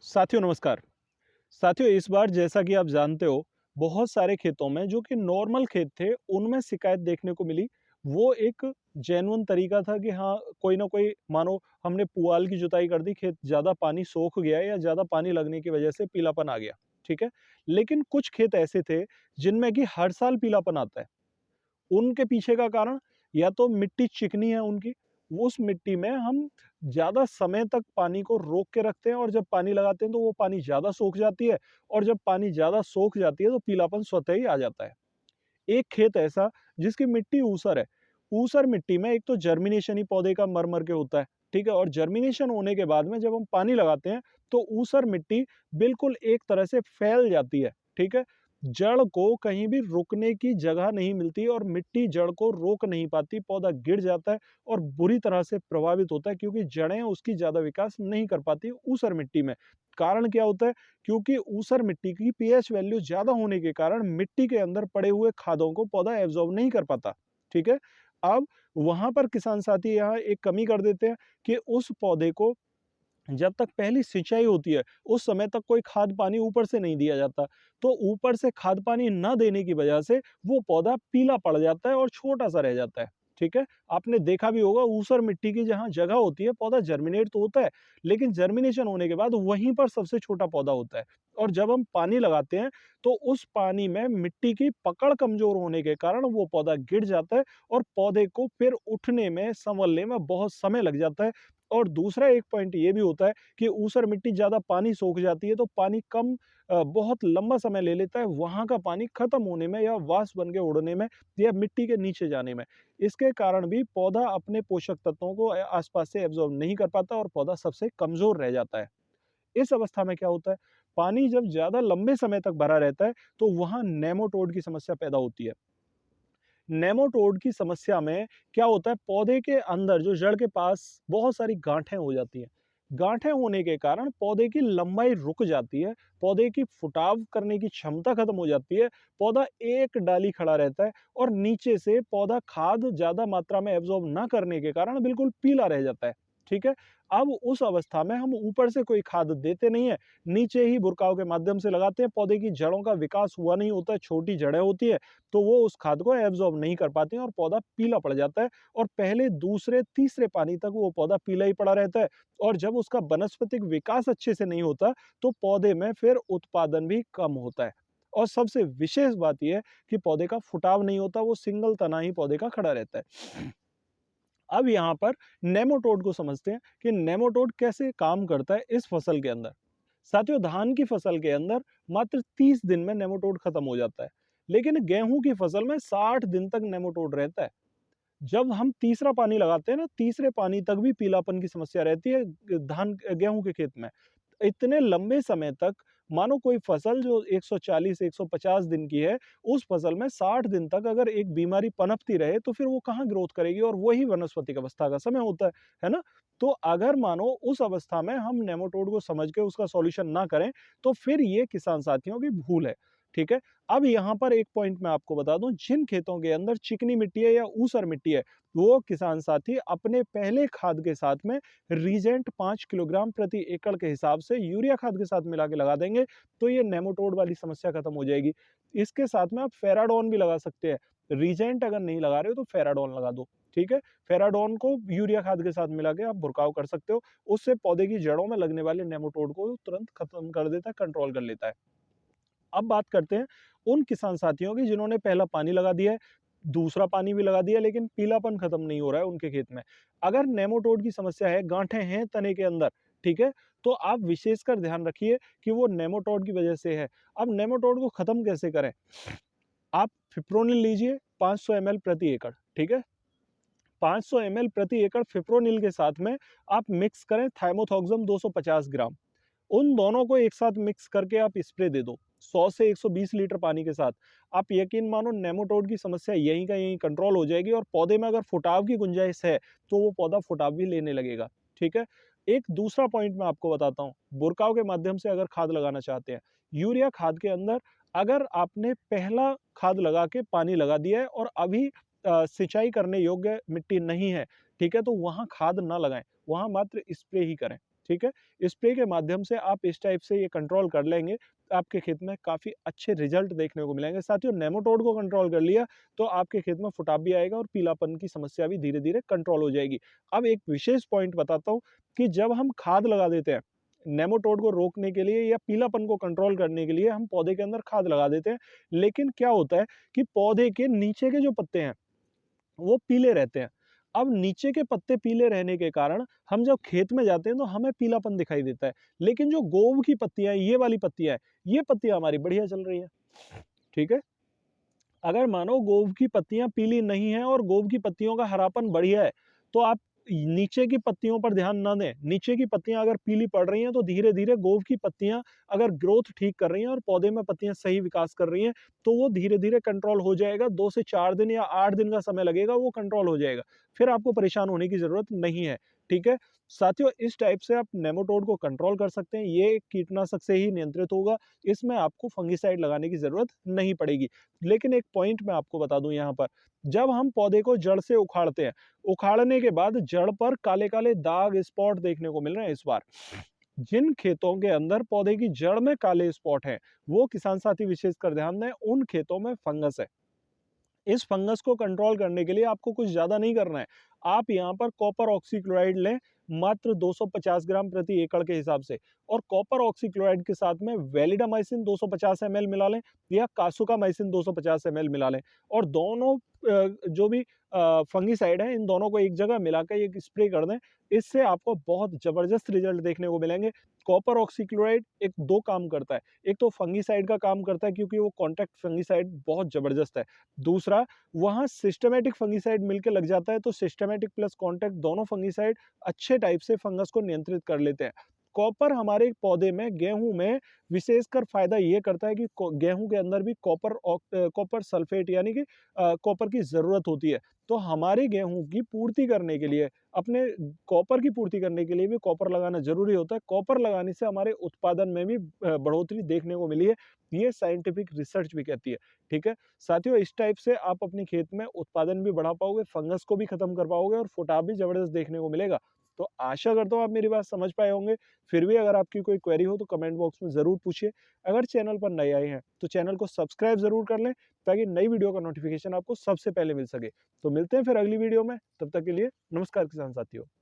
साथियों नमस्कार। साथियों इस बार जैसा कि आप जानते हो, बहुत सारे खेतों में जो कि नॉर्मल खेत थे, उनमें शिकायत देखने को मिली। वो एक जेन्युइन तरीका था कि हाँ, कोई ना कोई मानो हमने पुआल की जुताई कर दी, खेत ज़्यादा पानी सोख गया या ज़्यादा पानी लगने की वजह से पीलापन आ गया, ठीक है? लेकिन कुछ खेत ऐसे थे, जिनमें कि हर साल पीलापन आता है। उनके पीछे का कारण या तो मिट्टी चिकनी है उनकी, उस मिट्टी में हम ज़्यादा समय तक पानी को रोक के रखते हैं और जब पानी लगाते हैं तो वो पानी ज़्यादा सोख जाती है और जब पानी ज़्यादा सोख जाती है तो पीलापन स्वतः ही आ जाता है। एक खेत ऐसा जिसकी मिट्टी ऊसर है, ऊसर मिट्टी में एक तो जर्मिनेशन ही पौधे का मर-मर के होता है, ठीक है? और जर्मिनेशन होने के बाद में जब हम पानी लगाते हैं तो ऊसर मिट्टी बिल्कुल एक तरह से फैल जाती है, ठीक है? जड़ को कहीं भी रुकने की जगह नहीं मिलती और मिट्टी जड़ को रोक नहीं पाती, पौधा गिर जाता है और बुरी तरह से प्रभावित होता है क्योंकि जड़ें उसकी ज़्यादा विकास नहीं कर पाती ऊसर मिट्टी में। कारण क्या होता है? क्योंकि ऊसर मिट्टी की पीएच वैल्यू ज़्यादा होने के कारण मिट्टी के अंदर पड़े हुए खादों को पौधा एब्ज़ॉर्ब नहीं कर पाता, ठीक है? अब वहाँ पर किसान साथी यहाँ एक कमी कर देते हैं कि उस पौधे को जब तक पहली सिंचाई होती है, उस समय तक कोई खाद पानी ऊपर से नहीं दिया जाता। तो ऊपर से खाद पानी ना देने की वजह से वो पौधा पीला पड़ जाता है और छोटा-सा रह जाता है, ठीक है? आपने देखा भी होगा ऊसर मिट्टी की जहाँ जगह होती है, पौधा जर्मिनेट तो होता है, लेकिन जर्मिनेशन होने के बाद वहीं पर सबसे छोटा पौधा होता है। और जब हम पानी लगाते हैं, तो उस पानी में मिट्टी की पकड़ कमज़ोर होने के कारण वो पौधा गिर जाता है और पौधे को फिर उठने में, सँवलने में बहुत समय लग जाता है। और दूसरा एक पॉइंट ये भी होता है कि ऊसर मिट्टी ज़्यादा पानी सोख जाती है तो पानी कम बहुत लंबा समय ले लेता है वहाँ का पानी खत्म होने में या वाष्प बन के उड़ने में या मिट्टी के नीचे जाने में। इसके कारण भी पौधा अपने पोषक तत्वों को आसपास से एब्ज़ॉर्ब नहीं कर पाता और पौधा सबसे कमज़ोर रह जाता है। इस अवस्था में क्या होता है, पानी जब ज़्यादा लंबे समय तक भरा रहता है तो वहाँ नेमाटोड की समस्या पैदा होती है। नेमाटोड की समस्या में क्या होता है, पौधे के अंदर जो जड़ के पास बहुत सारी गांठें हो जाती हैं। गांठें होने के कारण पौधे की लंबाई रुक जाती है, पौधे की फुटाव करने की क्षमता खत्म हो जाती है, पौधा एक डाली खड़ा रहता है और नीचे से पौधा खाद ज़्यादा मात्रा में एब्ज़ॉर्ब ना करने के कारण बिल्कुल पीला रह जाता है, ठीक है? अब उस अवस्था में हम ऊपर से कोई खाद देते नहीं हैं, नीचे ही बुरकाव के माध्यम से लगाते हैं, पौधे की जड़ों का विकास हुआ नहीं होता है, छोटी जड़ें होती है, तो वो उस खाद को एब्ज़ॉर्ब नहीं कर पाती हैं और पौधा पीला पड़ जाता है और पहले, दूसरे, तीसरे पानी तक वो पौधा पीला ही पड़ा रहता है और जब उसका वानस्पतिक विकास अच्छे से नहीं होता, तो पौधे में फिर उत्पादन भी कम होता है। और सबसे विशेष बात ये है कि पौधे का फुटाव नहीं होता, वो सिंगल तना ही पौधे का खड़ा रहता है। अब यहाँ पर नेमाटोड को समझते हैं कि नेमाटोड कैसे काम करता है इस फसल के अंदर। साथियों धान की फसल के अंदर मात्र 30 दिन में नेमाटोड खत्म हो जाता है, लेकिन गेहूं की फसल में 60 दिन तक नेमाटोड रहता है। जब हम तीसरा पानी लगाते हैं ना, तीसरे पानी तक भी पीलापन की समस्या रहती है धान गेहूं के खेत में। इतने लंबे समय तक मानो कोई फसल जो 140 150 दिन की है, उस फसल में 60 दिन तक अगर एक बीमारी पनपती रहे तो फिर वो कहाँ ग्रोथ करेगी और वही वानस्पतिक अवस्था का समय होता है ना? तो अगर मानो उस अवस्था में हम नेमाटोड को समझ के उसका सॉल्यूशन ना करें, तो फिर ये किसान साथियों की भूल है, ठीक है? अब यहाँ पर एक पॉइंट मैं आपको बता दूं, जिन खेतों के अंदर चिकनी मिट्टी है या ऊसर मिट्टी है, वो किसान साथी अपने पहले खाद के साथ में रीजेंट 5 किलोग्राम प्रति एकड़ के हिसाब से यूरिया खाद के साथ मिला के लगा देंगे, तो ये नेमाटोड वाली समस्या खत्म हो जाएगी। इसके साथ में आप फेराडोन भी लगा सकते हैं। रीजेंट अगर नहीं लगा रहे हो तो फेराडोन लगा दो, ठीक है? फेराडोन को यूरिया खाद के साथ मिला के आप बुरकाव कर सकते हो। उससे पौधे की जड़ों में लगने वाले नेमाटोड को तुरंत खत्म कर देता है, कंट्रोल कर लेता है। अब बात करते हैं उन किसान साथियों की जिन्होंने पहला पानी लगा दिया है, दूसरा पानी भी लगा दिया लेकिन पीलापन खत्म नहीं हो रहा है उनके खेत में। अगर नेमाटोड की समस्या है, गांठें हैं तने के अंदर, ठीक है? तो आप विशेषकर ध्यान रखिए कि वो नेमाटोड की वजह से है। अब नेमाटोड को खत्म कैसे करें? आप फिप्रोनिल लीजिए 500 ml प्रति एकड़, ठीक है? 500 ml प्रति एकड़ फिप्रोनिल के साथ में आप मिक्स करें थाइमोथॉक्सम 250 ग्राम। उन दोनों को एक साथ मिक्स करके आप स्प्रे दे दो 100 से 120 लीटर पानी के साथ। आप यकीन मानो नेमाटोड की समस्या यहीं का यहीं कंट्रोल हो जाएगी और पौधे में अगर फुटाव की गुंजाइश है तो वो पौधा फुटाव भी लेने लगेगा, ठीक है? एक दूसरा पॉइंट मैं आपको बताता हूँ, बुरकाव के माध्यम से अगर खाद लगाना चाहते हैं, यूरिया खाद के अंदर अगर आपने पहला खाद लगा के पानी लगा दिया है और अभी सिंचाई करने योग्य मिट्टी नहीं है, ठीक है? तो वहाँ खाद ना लगाएं, वहाँ मात्र स्प्रे ही करें। ठीक है? स्प्रे के माध्यम से आप इस टाइप से ये कंट्रोल कर लेंगे, तो आपके खेत में काफ़ी अच्छे रिज़ल्ट देखने को मिलेंगे। साथियों, नेमाटोड को कंट्रोल कर लिया, तो आपके खेत में फुटाव भी आएगा और पीलापन की समस्या भी धीरे-धीरे कंट्रोल हो जाएगी। अब एक विशेष पॉइंट बताता हूँ कि जब हम खाद लगा देते हैं, नेमाटोड को रोकने के लिए या पीलापन को कंट्रोल करने के लिए हम पौधे के अंदर खाद लगा देते हैं, लेकिन क्या होता है कि पौधे के नीचे के जो पत्ते हैं, वो पीले रहते हैं। अब नीचे के पत्ते पीले रहने के कारण हम जब खेत में जाते हैं तो हमें पीलापन दिखाई देता है। लेकिन जो गोव की पत्तियाँ हैं, ये वाली पत्तियाँ हैं, ये पत्तियाँ हमारी बढ़िया चल रही हैं। ठीक है? अगर मानो गोव की पत्तियाँ पीली नहीं हैं और गोव की पत्तियों का हरापन बढ़िया है, तो आप नीचे की पत्तियों पर ध्यान ना दें। नीचे की पत्तियाँ अगर पीली पड़ रही हैं, तो धीरे-धीरे गोव की पत्तियाँ अगर ग्रोथ ठीक कर रही हैं और पौधे में पत्तियाँ सही विकास कर रही हैं, तो वो धीरे-धीरे कंट्रोल हो जाएगा। 2 से 4 दिन या 8 दिन का समय लगेगा, वो कंट्रोल हो जाएगा। फिर आपको परेशान होने की ज़रूरत नहीं है, ठीक है? साथियों, इस टाइप से आप नेमाटोड को कंट्रोल कर सकते हैं। ये कीटनाशक से ही नियंत्रित होगा, इसमें आपको फंगिसाइड लगाने की ज़रूरत नहीं पड़ेगी। लेकिन एक पॉइंट मैं आपको बता दूं यहाँ पर, जब हम पौधे को जड़ से उखाड़ते हैं, उखाड़ने के बाद जड़ पर काले-काले दाग स्पॉट देखने को मिल रहे हैं इस बार। जिन खेतों के अंदर पौधे की जड़ में काले स्पॉट हैं, वो किसान साथी विशेषकर ध्यान दें, उन खेतों में फंगस है। इस फंगस को कंट्रोल करने के लिए आपको कुछ ज़्यादा नहीं करना है। आप यहाँ पर कॉपर ऑक्सीक्लोराइड लें, मात्र 250 ग्राम प्रति एकड़ के हिसाब से, और कॉपर ऑक्सीक्लोराइड के साथ में वैलिडामाइसिन 250 ml मिला लें या कासुकामाइसिन 250 ml मिला लें, और दोनों जो भी फंगिसाइड हैं, इन दोनों को एक जगह मिला के एक स्प्रे कर दें। इससे आपको बहुत ज़बरदस्त रिजल्ट देखने को मिलेंगे। कॉपर ऑक्सीक्लोराइड एक 2 काम करता है। एक तो फंगिसाइड का काम करता है, क्योंकि वो कॉन्टैक्ट फंगिसाइड बहुत ज़बरदस्त है। दूसरा, वहाँ सिस्टमैटिक फंगिसाइड मिलके लग जाता है, तो सिस्टमैटिक प्लस कॉन्टैक्ट दोनों फंगिसाइड अच्छे टाइप से फंगस को नियंत्रित कर लेते हैं। कॉपर हमारे पौधे में, गेहूँ में विशेषकर फ़ायदा ये करता है कि गेहूँ के अंदर भी कॉपर सल्फेट यानी कि कॉपर की ज़रूरत होती है। तो हमारे गेहूँ की पूर्ति करने के लिए, अपने कॉपर की पूर्ति करने के लिए भी कॉपर लगाना ज़रूरी होता है। कॉपर लगाने से हमारे उत्पादन में भी बढ़ोतरी देखने को मिली है। ये साइंटिफिक रिसर्च भी कहती है, ठीक है? साथियों, इस टाइप से आप अपने खेत में उत्पादन भी बढ़ा पाओगे, फंगस को भी खत्म कर पाओगे और फुटाव भी ज़बरदस्त देखने को मिलेगा। तो आशा करता हूँ आप मेरी बात समझ पाए होंगे। फिर भी अगर आपकी कोई क्वेरी हो तो कमेंट बॉक्स में ज़रूर पूछिए। अगर चैनल पर नए आए हैं तो चैनल को सब्सक्राइब ज़रूर कर लें, ताकि नई वीडियो का नोटिफिकेशन आपको सबसे पहले मिल सके। तो मिलते हैं फिर अगली वीडियो में, तब तक के लिए नमस्कार किसान साथियों।